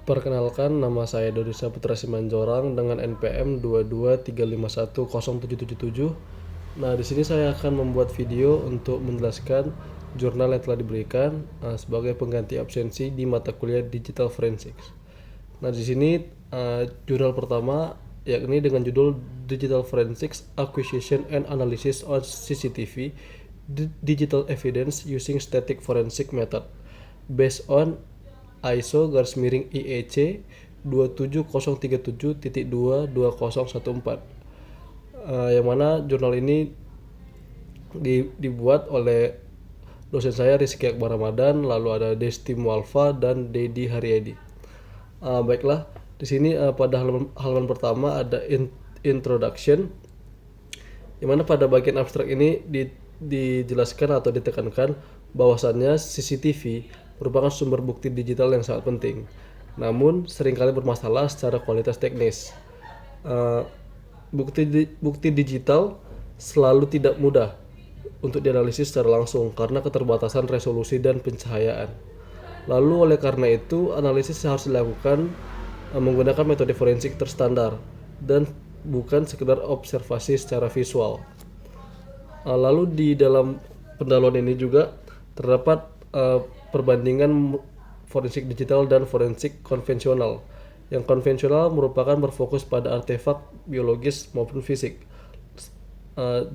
Perkenalkan, nama saya Dodi Saputra Simanjorang dengan NPM 223510777. Nah, di sini saya akan membuat video untuk menjelaskan jurnal yang telah diberikan sebagai pengganti absensi di mata kuliah Digital Forensics. Nah, di sini jurnal pertama yakni dengan judul Digital Forensics Acquisition and Analysis on CCTV Digital Evidence Using Static Forensic Method based on ISO/IEC 27037.22014, yang mana jurnal ini dibuat oleh dosen saya Rizky Akbar Ramadan, lalu ada Desti Mualfa dan Dedi Haryadi. Baiklah, di sini pada halaman pertama ada introduction, yang mana pada bagian abstrak ini dijelaskan atau ditekankan bahwasannya CCTV merupakan sumber bukti digital yang sangat penting, namun seringkali bermasalah secara kualitas teknis. Bukti digital selalu tidak mudah untuk dianalisis secara langsung karena keterbatasan resolusi dan pencahayaan. Lalu oleh karena itu, analisis harus dilakukan menggunakan metode forensik terstandar dan bukan sekedar observasi secara visual. Lalu di dalam pendahuluan ini juga terdapat perbandingan forensik digital dan forensik konvensional. Yang konvensional merupakan berfokus pada artefak biologis maupun fisik.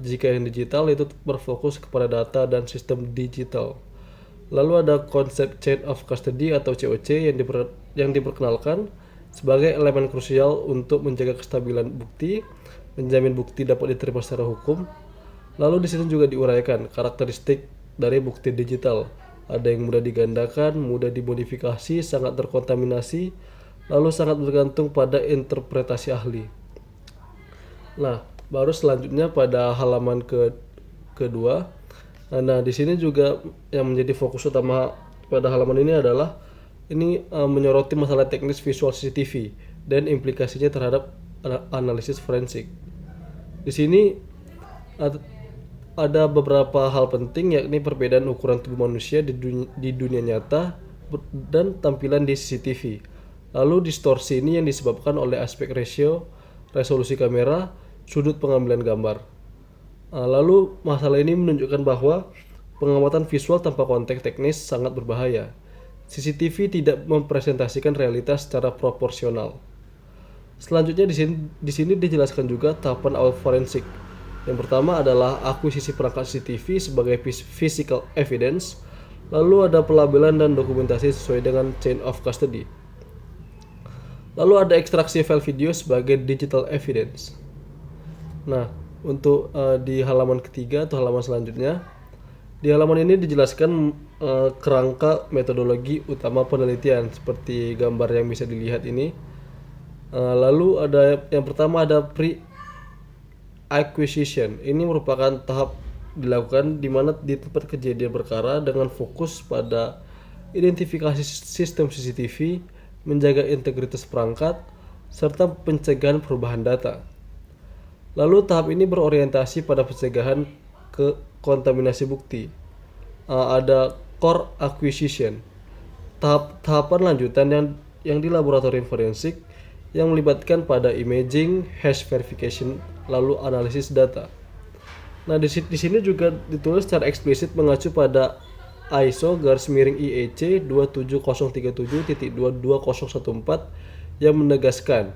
Jika yang digital itu berfokus kepada data dan sistem digital. Lalu ada konsep chain of custody atau COC yang diperkenalkan sebagai elemen krusial untuk menjaga kestabilan bukti, menjamin bukti dapat diterima secara hukum. Lalu di sini juga diuraikan karakteristik dari bukti digital. Ada yang mudah digandakan, mudah dimodifikasi, sangat terkontaminasi, lalu sangat bergantung pada interpretasi ahli. Nah, baru selanjutnya pada halaman kedua. Nah, di sini juga yang menjadi fokus utama pada halaman ini adalah menyoroti masalah teknis visual CCTV dan implikasinya terhadap analisis forensik. Di sini ada beberapa hal penting, yakni perbedaan ukuran tubuh manusia di dunia nyata dan tampilan di CCTV. Lalu distorsi ini yang disebabkan oleh aspek ratio, resolusi kamera, sudut pengambilan gambar. Lalu masalah ini menunjukkan bahwa pengamatan visual tanpa konteks teknis sangat berbahaya. CCTV tidak mempresentasikan realitas secara proporsional. Selanjutnya di sini dijelaskan juga tahapan awal forensik. Yang pertama adalah akuisisi perangkat CCTV sebagai physical evidence, lalu ada pelabelan dan dokumentasi sesuai dengan chain of custody. Lalu ada ekstraksi file video sebagai digital evidence. Nah, untuk di halaman ketiga atau halaman selanjutnya, di halaman ini dijelaskan kerangka metodologi utama penelitian seperti gambar yang bisa dilihat ini. Lalu ada yang pertama ada acquisition. Ini merupakan tahap dilakukan di mana di tempat kejadian perkara dengan fokus pada identifikasi sistem CCTV, menjaga integritas perangkat, serta pencegahan perubahan data. Lalu tahap ini berorientasi pada pencegahan kontaminasi bukti. Ada core acquisition, tahapan lanjutan yang di laboratorium forensik yang melibatkan pada imaging, hash verification, lalu analisis data. Nah, di sini juga ditulis secara eksplisit mengacu pada ISO/IEC 27037.22014 yang menegaskan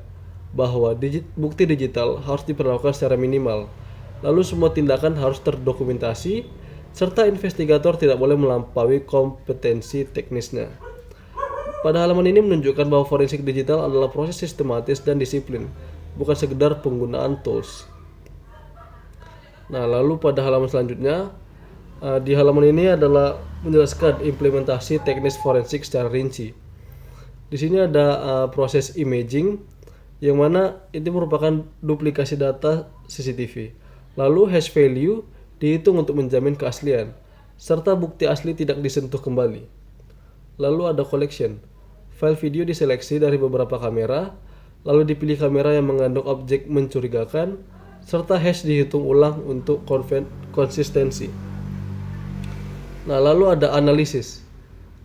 bahwa bukti digital harus diperlakukan secara minimal. Lalu semua tindakan harus terdokumentasi serta investigator tidak boleh melampaui kompetensi teknisnya. Pada halaman ini menunjukkan bahwa forensik digital adalah proses sistematis dan disiplin, bukan sekedar penggunaan tools. Nah, lalu pada halaman selanjutnya, di halaman ini adalah menjelaskan implementasi teknis forensik secara rinci. Di sini ada proses imaging, yang mana ini merupakan duplikasi data CCTV. Lalu hash value dihitung untuk menjamin keaslian, serta bukti asli tidak disentuh kembali. Lalu ada collection. File video diseleksi dari beberapa kamera, lalu dipilih kamera yang mengandung objek mencurigakan, serta hash dihitung ulang untuk konsistensi. Nah, lalu ada analisis.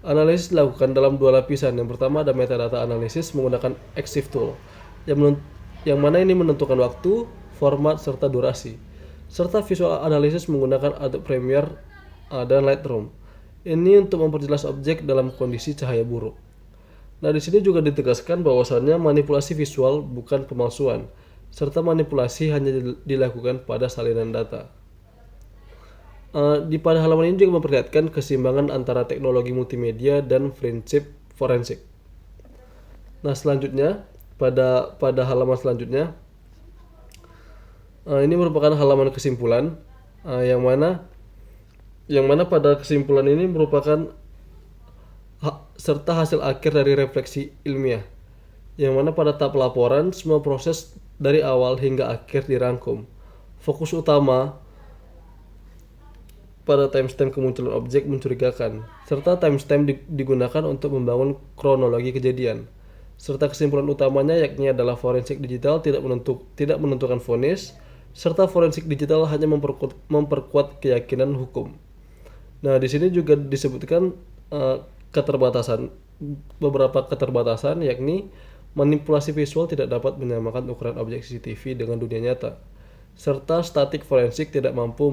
Analisis dilakukan dalam dua lapisan. Yang pertama ada metadata analisis menggunakan EXIF tool, yang mana ini menentukan waktu, format, serta durasi. Serta visual analisis menggunakan Adobe Premiere dan Lightroom. Ini untuk memperjelas objek dalam kondisi cahaya buruk. Nah, di sini juga ditegaskan bahwasannya manipulasi visual bukan pemalsuan, serta manipulasi hanya dilakukan pada salinan data. Pada halaman ini juga memperlihatkan keseimbangan antara teknologi multimedia dan prinsip forensik. Nah, selanjutnya pada halaman selanjutnya, ini merupakan halaman kesimpulan, yang mana pada kesimpulan ini merupakan serta hasil akhir dari refleksi ilmiah, yang mana pada tahap laporan semua proses dari awal hingga akhir dirangkum. Fokus utama pada timestamp kemunculan objek mencurigakan, serta timestamp digunakan untuk membangun kronologi kejadian. Serta kesimpulan utamanya yakni adalah forensik digital tidak menentukan vonis, serta forensik digital hanya memperkuat keyakinan hukum. Nah, di sini juga disebutkan beberapa keterbatasan, yakni manipulasi visual tidak dapat menyamakan ukuran objek CCTV dengan dunia nyata, serta statik forensik tidak mampu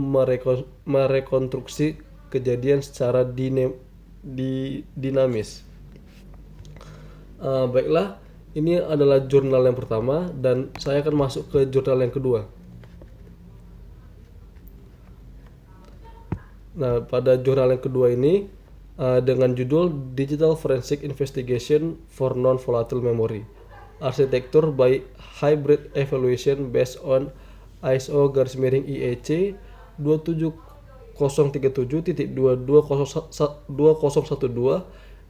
merekonstruksi kejadian secara dinamis. Baiklah, ini adalah jurnal yang pertama dan saya akan masuk ke jurnal yang kedua. Nah, pada jurnal yang kedua ini dengan judul Digital Forensic Investigation for Non-Volatile Memory, Architecture by Hybrid Evaluation Based on ISO-IEC 27037.22012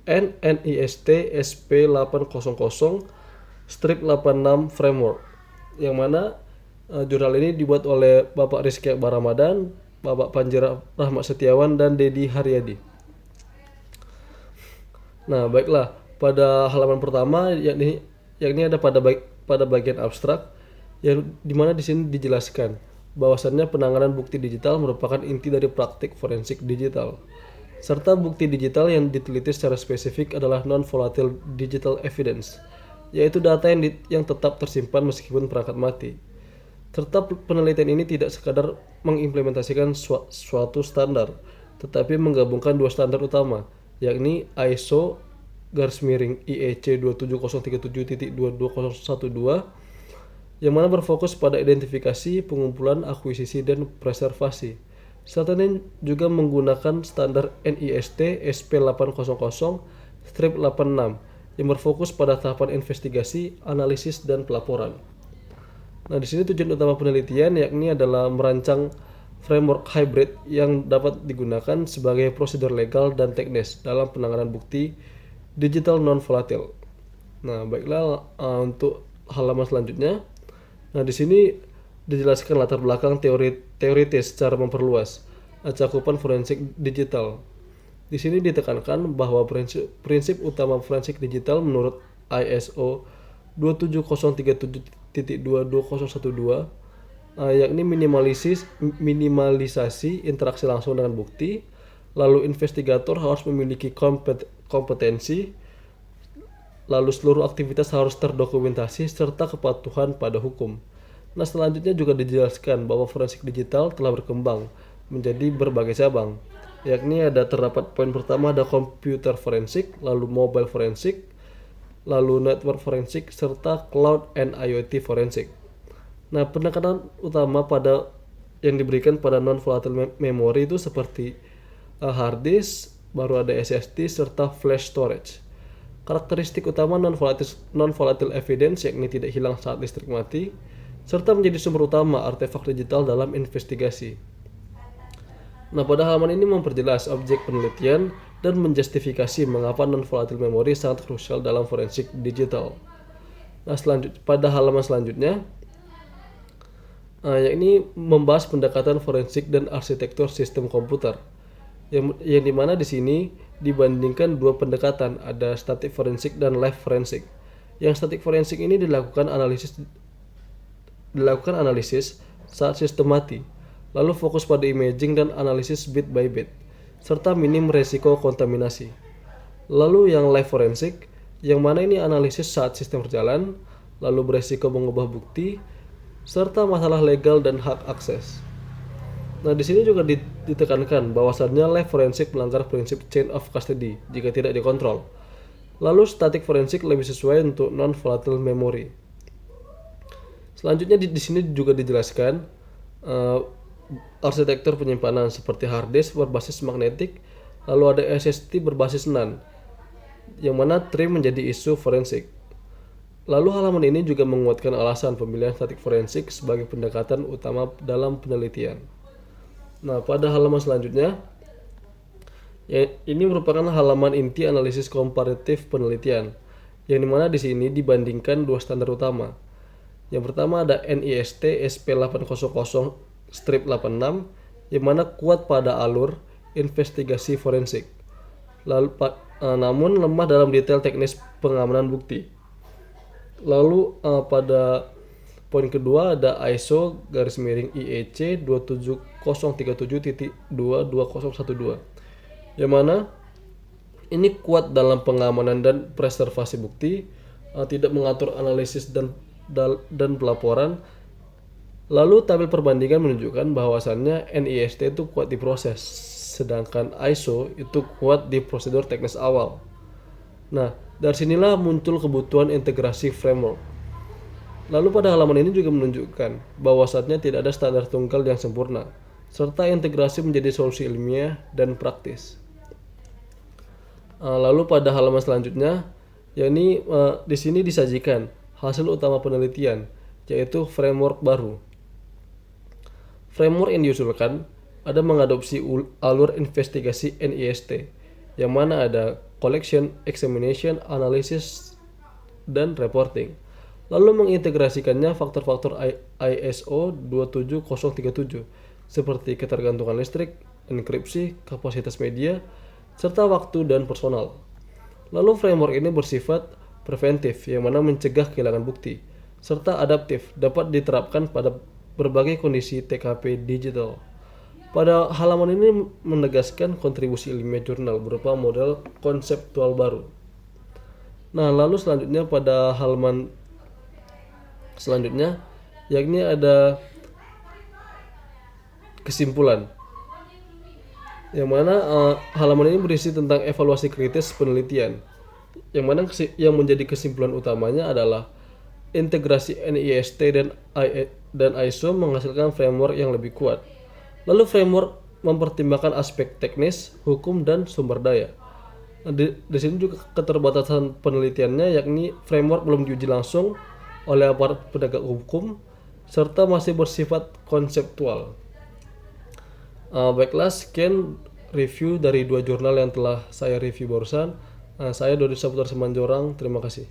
and NIST SP800/86 Framework, yang mana jurnal ini dibuat oleh Bapak Rizky Akbar Ramadan, Bapak Panji Rahmat Setiawan, dan Dedi Haryadi. Nah, baiklah, pada halaman pertama yakni ada pada bagian abstrak, yang dimana di sini dijelaskan bahwasannya penanganan bukti digital merupakan inti dari praktik forensik digital, serta bukti digital yang diteliti secara spesifik adalah non-volatile digital evidence, yaitu data yang tetap tersimpan meskipun perangkat mati. Serta penelitian ini tidak sekadar mengimplementasikan suatu standar, tetapi menggabungkan dua standar utama, yakni ISO-IEC 27037.22012 yang mana berfokus pada identifikasi, pengumpulan, akuisisi, dan preservasi. Serta ini juga menggunakan standar NIST SP800/86 yang berfokus pada tahapan investigasi, analisis, dan pelaporan. Nah, di sini tujuan utama penelitian yakni adalah merancang framework hybrid yang dapat digunakan sebagai prosedur legal dan teknis dalam penanganan bukti digital non-volatile. Nah, baiklah, untuk halaman selanjutnya. Nah, di sini dijelaskan latar belakang teoritis secara memperluas cakupan forensik digital. Di sini ditekankan bahwa prinsip utama forensik digital menurut ISO 27037.22012 yakni minimalisasi interaksi langsung dengan bukti, lalu investigator harus memiliki kompetensi, lalu seluruh aktivitas harus terdokumentasi serta kepatuhan pada hukum. Nah, selanjutnya juga dijelaskan bahwa forensik digital telah berkembang menjadi berbagai cabang, yakni terdapat poin pertama ada computer forensik, lalu mobile forensik, lalu network forensik, serta cloud and IoT forensik. Nah, penekanan utama yang diberikan pada non-volatile memory itu seperti hard disk, baru ada SSD, serta flash storage. Karakteristik utama non-volatile evidence yakni tidak hilang saat listrik mati, serta menjadi sumber utama artefak digital dalam investigasi. Nah, pada halaman ini memperjelas objek penelitian dan menjustifikasi mengapa non-volatile memory sangat krusial dalam forensik digital. Nah, pada halaman selanjutnya, yakni membahas pendekatan forensik dan arsitektur sistem komputer, yang dimana di sini dibandingkan dua pendekatan, ada static forensik dan live forensik. Yang static forensik ini dilakukan analisis saat sistem mati, lalu fokus pada imaging dan analisis bit by bit, serta minim resiko kontaminasi. Lalu yang live forensik, yang mana ini analisis saat sistem berjalan, lalu beresiko mengubah bukti, serta masalah legal dan hak akses. Nah, di sini juga ditekankan bahwasannya live forensik melanggar prinsip chain of custody jika tidak dikontrol. Lalu static forensik lebih sesuai untuk non-volatile memory. Selanjutnya di sini juga dijelaskan arsitektur penyimpanan seperti hard disk berbasis magnetik, lalu ada SSD berbasis NAND, yang mana TRIM menjadi isu forensik. Lalu halaman ini juga menguatkan alasan pemilihan statik forensik sebagai pendekatan utama dalam penelitian. Nah, pada halaman selanjutnya, ya, ini merupakan halaman inti analisis komparatif penelitian, yang dimana di sini dibandingkan dua standar utama. Yang pertama ada NIST SP800-86, yang mana kuat pada alur investigasi forensik, namun lemah dalam detail teknis pengamanan bukti. Lalu pada poin kedua ada ISO IEC 27037.22012, yang mana ini kuat dalam pengamanan dan preservasi bukti, tidak mengatur analisis dan pelaporan. Lalu tabel perbandingan menunjukkan bahwasannya NIST itu kuat di proses, sedangkan ISO itu kuat di prosedur teknis awal. Nah, dari sinilah muncul kebutuhan integrasi framework. Lalu pada halaman ini juga menunjukkan bahwasannya tidak ada standar tunggal yang sempurna, serta integrasi menjadi solusi ilmiah dan praktis. Lalu pada halaman selanjutnya, yakni di sini disajikan hasil utama penelitian, yaitu framework baru. Framework yang diusulkan ada mengadopsi alur investigasi NIST, yang mana ada collection, examination, analysis, dan reporting. Lalu mengintegrasikannya faktor-faktor ISO 27037 seperti ketergantungan listrik, enkripsi, kapasitas media, serta waktu dan personal. Lalu framework ini bersifat preventif, yang mana mencegah kehilangan bukti, serta adaptif, dapat diterapkan pada berbagai kondisi TKP digital. Pada halaman ini menegaskan kontribusi ilmiah jurnal berupa model konseptual baru. Nah, lalu selanjutnya pada halaman selanjutnya, yakni ada kesimpulan, yang mana halaman ini berisi tentang evaluasi kritis penelitian, yang mana yang menjadi kesimpulan utamanya adalah integrasi NIST dan ISO menghasilkan framework yang lebih kuat. Lalu framework mempertimbangkan aspek teknis, hukum, dan sumber daya. Di sini juga keterbatasan penelitiannya, yakni framework belum diuji langsung oleh aparat penegak hukum, serta masih bersifat konseptual. Baiklah, sekian review dari dua jurnal yang telah saya review barusan. Saya Dodi Saputra Semanjorang, terima kasih.